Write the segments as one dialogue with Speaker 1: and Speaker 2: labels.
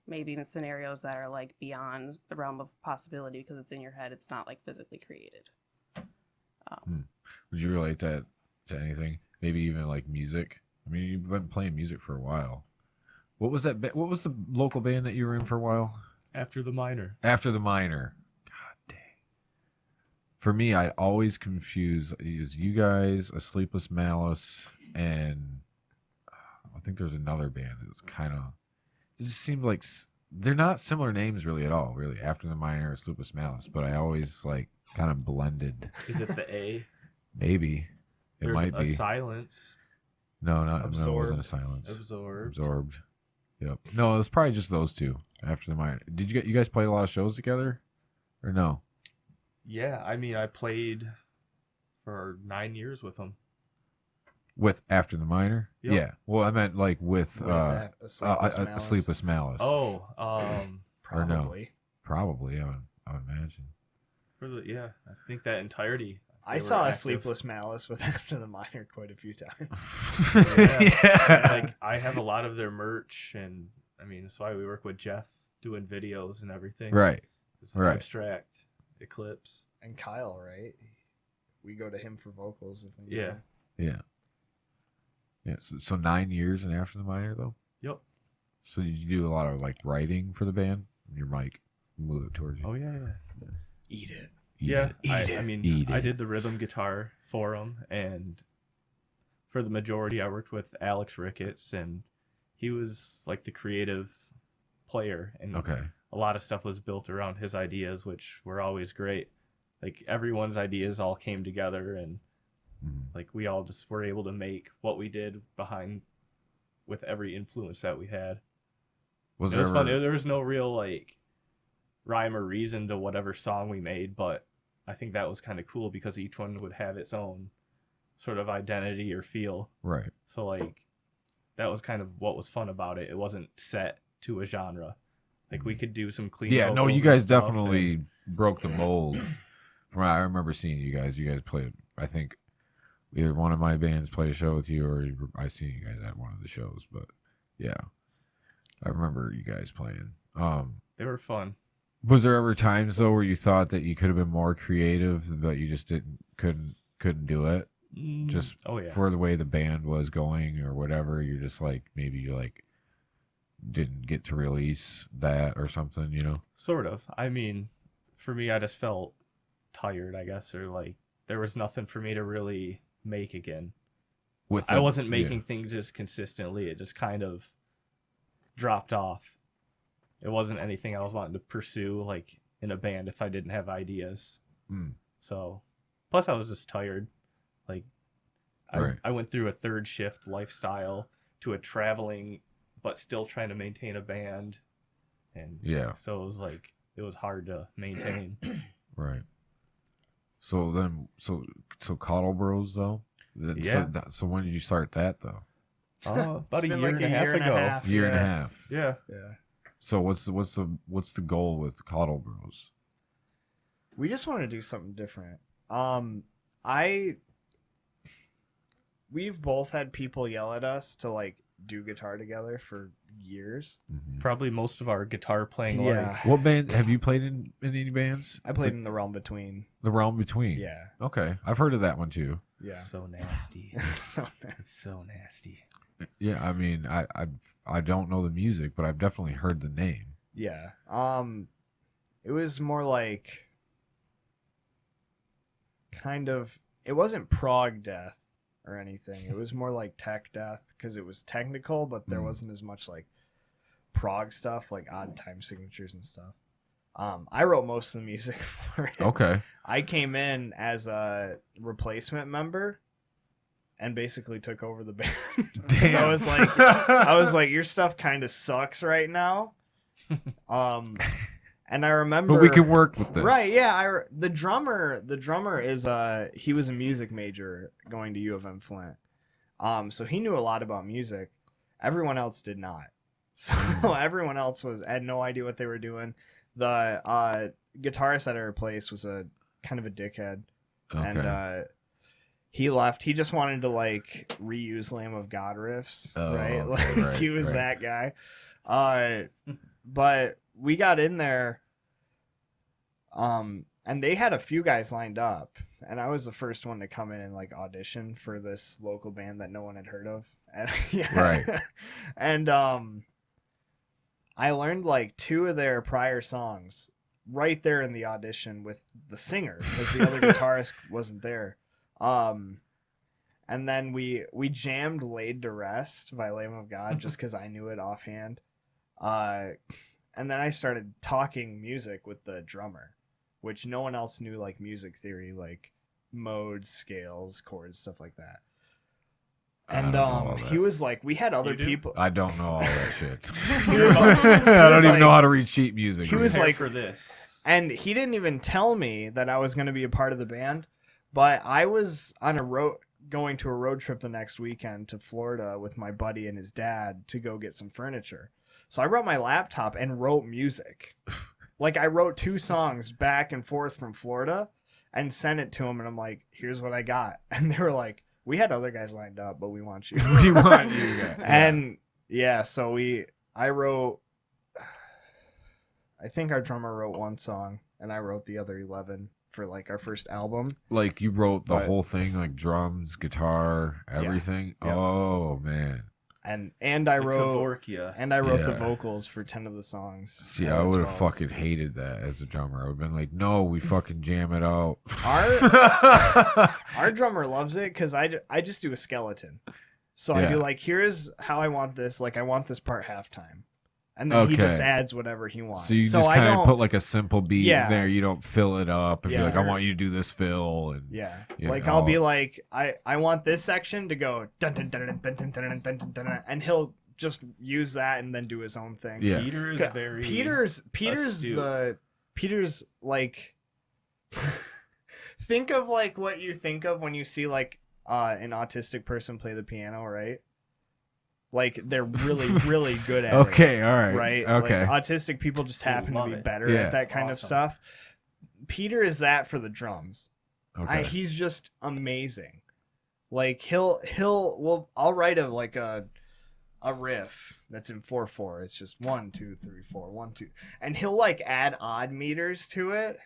Speaker 1: maybe in scenarios that are like beyond the realm of possibility because it's in your head. It's not like physically created.
Speaker 2: Would you relate that to anything? Maybe even like music? I mean, you've been playing music for a while. What was that? What was the local band that you were in for a while?
Speaker 3: After the Minor.
Speaker 2: After the Minor. God dang. For me, I always confuse is you guys, A Sleepless Malice, and I think there's another band that's kind of. It just seemed like they're not similar names really at all. Really, After the Minor or Sleepless Malice, but I always like kind of blended.
Speaker 3: Is it the A?
Speaker 2: Maybe it
Speaker 3: There's
Speaker 2: might
Speaker 3: a
Speaker 2: be.
Speaker 3: Silence.
Speaker 2: No, no, it
Speaker 3: Absorbed.
Speaker 2: wasn't a Silence.
Speaker 3: Absorbed.
Speaker 2: Yep. No, it was probably just those two. After the Minor. Did you guys play a lot of shows together, or no?
Speaker 3: Yeah, I mean, I played for 9 years with them.
Speaker 2: With After the Minor?
Speaker 3: Yep.
Speaker 2: Yeah. Well, I meant like with
Speaker 4: A
Speaker 2: Sleepless Malice.
Speaker 3: Oh,
Speaker 2: Or no.
Speaker 4: Probably.
Speaker 2: Probably, I would imagine.
Speaker 3: I think that entirety.
Speaker 4: I saw a Sleepless Malice with After the Minor quite a few times.
Speaker 3: Yeah. Like, I have a lot of their merch, and I mean, that's why we work with Jeff doing videos and everything.
Speaker 2: Right.
Speaker 3: It's
Speaker 2: Right.
Speaker 3: Abstract, Eclipse.
Speaker 4: And Kyle, right? We go to him for vocals if we need
Speaker 3: Yeah.
Speaker 4: them.
Speaker 2: Yeah. Yeah. So 9 years and After the Minor though?
Speaker 3: Yep.
Speaker 2: So did you do a lot of like writing for the band? Your mic, move it towards you.
Speaker 3: Oh yeah.
Speaker 4: Eat it.
Speaker 3: I mean, I did the rhythm guitar for him, and for the majority, I worked with Alex Ricketts, and he was like the creative player, and
Speaker 2: Okay.
Speaker 3: a lot of stuff was built around his ideas, which were always great. Like, everyone's ideas all came together, and like we all just were able to make what we did behind with every influence that we had.
Speaker 2: Was
Speaker 3: It
Speaker 2: there
Speaker 3: was
Speaker 2: ever,
Speaker 3: fun. There was no real like rhyme or reason to whatever song we made, but I think that was kind of cool because each one would have its own sort of identity or feel.
Speaker 2: Right.
Speaker 3: So like that was kind of what was fun about it. It wasn't set to a genre. Like we could do some clean.
Speaker 2: Yeah, no,
Speaker 3: vocals
Speaker 2: you guys
Speaker 3: and stuff,
Speaker 2: definitely
Speaker 3: and
Speaker 2: broke the mold. From what I remember seeing you guys played, I think either one of my bands played a show with you or I seen you guys at one of the shows, but yeah. I remember you guys playing.
Speaker 3: they were fun.
Speaker 2: Was there ever times though where you thought that you could have been more creative, but you just couldn't do it? Just for the way the band was going or whatever, you're just like maybe you like didn't get to release that or something, you know?
Speaker 3: Sort of. I mean, for me, I just felt tired, I guess, or like there was nothing for me to really make again. I wasn't making things as consistently. It just kind of dropped off. It wasn't anything I was wanting to pursue like in a band if I didn't have ideas. So, plus I was just tired. Like, I went through a third shift lifestyle to a traveling, but still trying to maintain a band, and so it was like it was hard to maintain.
Speaker 2: Right. So then, so Caudle Bros though.
Speaker 3: Yeah.
Speaker 2: So when did you start that though?
Speaker 3: About a year
Speaker 4: like
Speaker 3: and a half ago.
Speaker 2: Year and a half.
Speaker 3: Yeah.
Speaker 4: Yeah.
Speaker 2: So what's the goal with Caudle Bros?
Speaker 4: We just want to do something different. We've both had people yell at us to like do guitar together for years.
Speaker 3: Probably most of our guitar playing life.
Speaker 2: What band have you played in any bands?
Speaker 4: I played in The Realm Between.
Speaker 2: The Realm Between.
Speaker 4: Yeah.
Speaker 2: Okay, I've heard of that one too.
Speaker 4: Yeah.
Speaker 3: So nasty.
Speaker 4: So
Speaker 3: It's so nasty.
Speaker 2: Yeah, I mean, I don't know the music, but I've definitely heard the name.
Speaker 4: yeah. It was more like kind of. It wasn't prog death or anything. It was more like tech death because it was technical, but there wasn't as much like prog stuff, like odd time signatures and stuff. I wrote most of the music for it.
Speaker 2: Okay.
Speaker 4: I came in as a replacement member and basically took over the band.
Speaker 2: Damn.
Speaker 4: I was like, your stuff kind of sucks right now. And I remember,
Speaker 2: but we can work with this,
Speaker 4: right? Yeah, the drummer is he was a music major going to U of M Flint, so he knew a lot about music. Everyone else did not. So everyone else had no idea what they were doing. The guitarist that I replaced was a kind of a dickhead, and he left. He just wanted to like reuse Lamb of God riffs, right?
Speaker 2: Okay,
Speaker 4: Like
Speaker 2: right,
Speaker 4: he was
Speaker 2: right.
Speaker 4: that guy. But we got in there, and they had a few guys lined up, and I was the first one to come in and like audition for this local band that no one had heard of. And, yeah.
Speaker 2: Right.
Speaker 4: And I learned like 2 of their prior songs right there in the audition with the singer because the other guitarist wasn't there. And then we jammed "Laid to Rest" by Lamb of God just because I knew it offhand. And then I started talking music with the drummer, which no one else knew, like music theory, like modes, scales, chords, stuff like that. And he was like, we had other people.
Speaker 2: I don't know all that shit.
Speaker 4: I
Speaker 2: I don't even know how to read sheet music.
Speaker 4: He was like,
Speaker 3: for this.
Speaker 4: and he didn't even tell me that I was going to be a part of the band, but I was on going to a road trip the next weekend to Florida with my buddy and his dad to go get some furniture. So I brought my laptop and wrote music. Like I wrote 2 songs back and forth from Florida and sent it to him. And I'm like, here's what I got. And they were like, we had other guys lined up, but we want you.
Speaker 2: We want you guys.
Speaker 4: And yeah, so I wrote, I think our drummer wrote 1 song and I wrote the other 11 for like our first album.
Speaker 2: Like you wrote the whole thing, like drums, guitar, everything.
Speaker 4: Yeah. Yep.
Speaker 2: Oh man.
Speaker 4: And I wrote the
Speaker 2: Yeah.
Speaker 4: vocals for 10 of the songs.
Speaker 2: See, I would have fucking hated that as a drummer. I would have been like, no, we fucking jam it out.
Speaker 4: Our drummer loves it because I just do a skeleton. So I do like, here's how I want this. Like, I want this part halftime. And then he just adds whatever he wants.
Speaker 2: So you just kind of put like a simple beat in there. You don't fill it up and be like, I want you to do this fill. And
Speaker 4: like I'll be like, I want this section to go dun dun dun dun dun dun dun dun dun dun, and he'll just use that and then do his own thing.
Speaker 2: Yeah.
Speaker 3: Peter is very
Speaker 4: Peter's like think of like what you think of when you see like an autistic person play the piano, right? Like they're really, really good at it.
Speaker 2: Okay, all right.
Speaker 4: Right?
Speaker 2: Okay.
Speaker 4: Like, autistic people just happen to be better at that kind of stuff. Peter is that for the drums.
Speaker 2: Okay.
Speaker 4: He's just amazing. Like I'll write a riff that's in 4/4. It's just 1 2 3 4 1 2, and he'll like add odd meters to it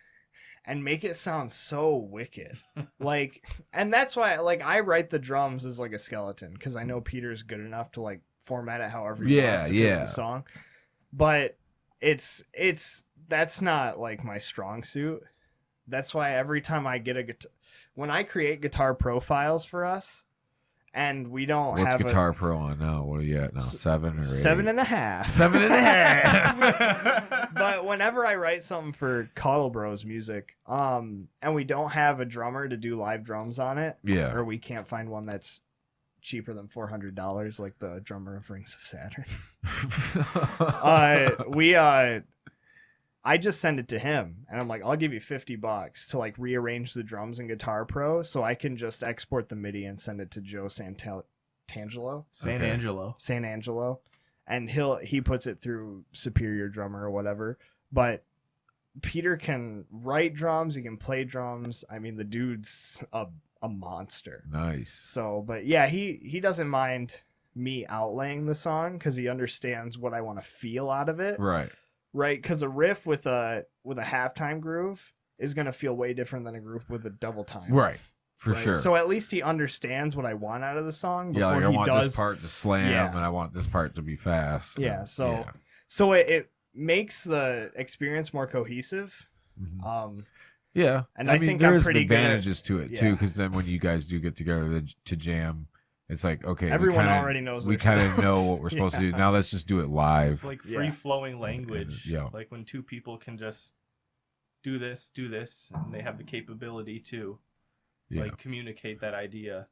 Speaker 4: and make it sound so wicked. Like, and that's why like I write the drums as like a skeleton because I know Peter's good enough to like format it however he wants to fit the song. But that's not like my strong suit. That's why every time I get when I create guitar profiles for us, and we don't
Speaker 2: What's
Speaker 4: have
Speaker 2: Guitar Pro on now? What are you at now? 7 or 8?
Speaker 4: 7.5.
Speaker 2: 7.5.
Speaker 4: But whenever I write something for Caudle Bros music, and we don't have a drummer to do live drums on it, or we can't find one that's cheaper than $400, like the drummer of Rings of Saturn. I just send it to him, and I'm like, I'll give you $50 to like rearrange the drums in Guitar Pro, so I can just export the MIDI and send it to Joe Santangelo, and he puts it through Superior Drummer or whatever. But Peter can write drums, he can play drums. I mean, the dude's a monster.
Speaker 2: Nice.
Speaker 4: So, but yeah, he doesn't mind me outlaying the song because he understands what I want to feel out of it. Right, because a riff with a halftime groove is gonna feel way different than a groove with a double time.
Speaker 2: Right, for sure.
Speaker 4: So at least he understands what I want out of the song.
Speaker 2: Yeah, like I want this part to slam and I want this part to be fast.
Speaker 4: Yeah, so it makes the experience more cohesive.
Speaker 2: Mm-hmm.
Speaker 4: And
Speaker 2: I mean,
Speaker 4: think
Speaker 2: there's
Speaker 4: I'm pretty
Speaker 2: advantages
Speaker 4: good
Speaker 2: to it too, because then when you guys do get together to jam, it's like, okay,
Speaker 4: everyone already knows.
Speaker 2: We kind of know what we're supposed to do. Now let's just do it live.
Speaker 3: It's like free flowing language. Like when 2 people can just do this, and they have the capability to like communicate that idea.